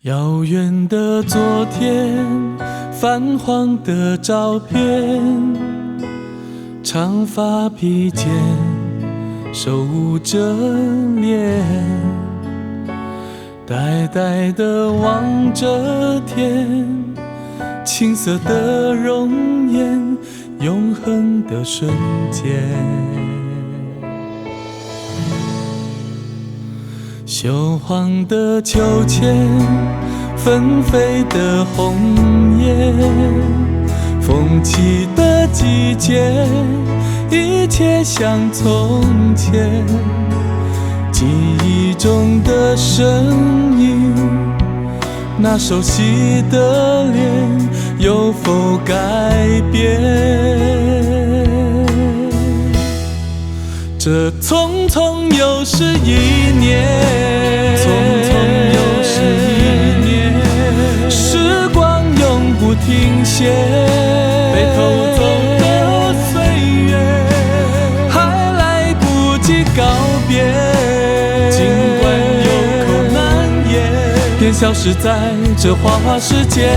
遥远的昨天，泛黄的照片，长发披肩，手捂着脸，呆呆地望着天，青涩的容颜，永恒的瞬间。锈黄的秋千，纷飞的红叶，风起的季节，一切像从前。记忆中的身影，那熟悉的脸，有否改变？这匆匆又是一年，匆匆又是一年，时光永不停歇，被偷走的岁月，还来不及告别，尽管有口难言，便消失在这花花世界。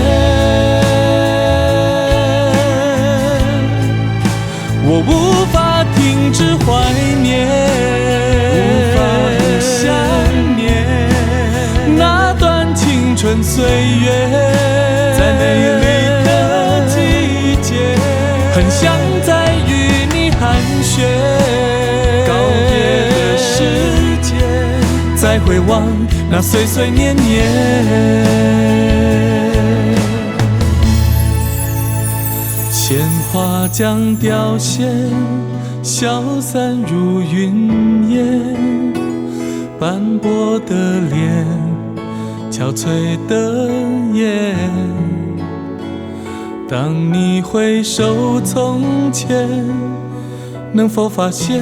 我无法停止怀念，无法不想念那段青春岁月，在美丽的季节，很想再与你寒暄，告别的时间，再回望那岁岁年年。鲜花将凋谢，消散如云烟，斑驳的脸，憔悴的眼。当你回首从前，能否发现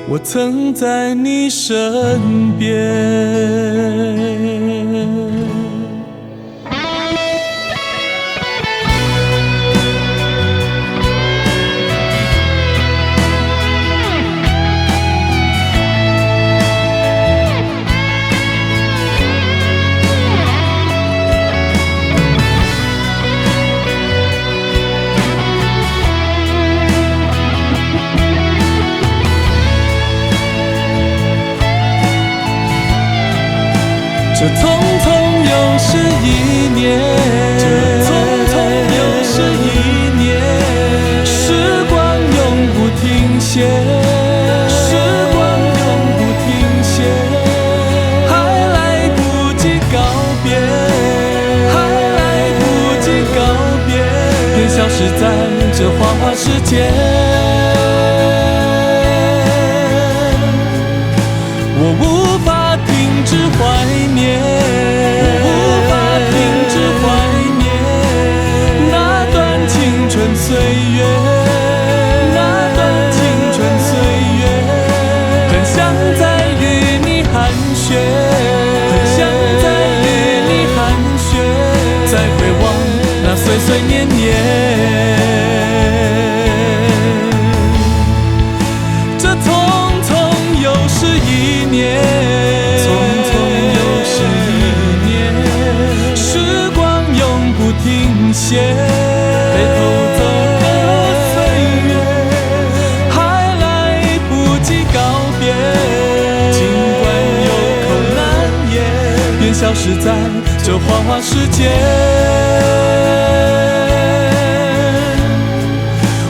我曾在你身边？这匆匆又是一年，这匆匆又是一年，时光永不停歇，时光永不停歇，还来不及告别，还来不及告别，便消失在这花花世界。我无法停止怀念，我无法停止怀念那段青春岁月，那段青春岁月，很想再与你寒暄，很想再与你寒暄，再回望那岁岁年年。这匆匆又是一年，匆匆又是一年，时光永不停歇，被偷走的岁月，还来不及告别，尽管有口难言，便消失在这花花世界。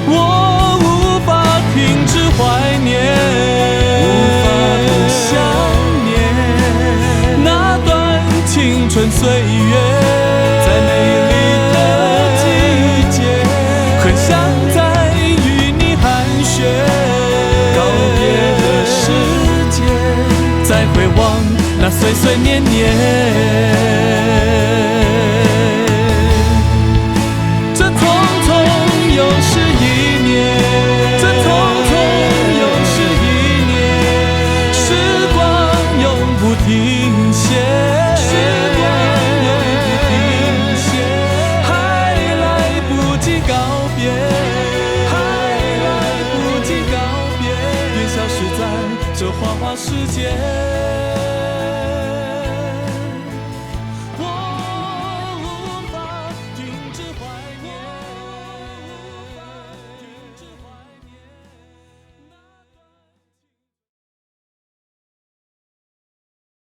我无法停止怀念，青春岁月，在美丽的季节，很想再与你寒暄，告别的时间，再回望那岁岁年年。这匆匆又是一年，这匆匆又是一年，时光永不停歇。消失在这花花世界。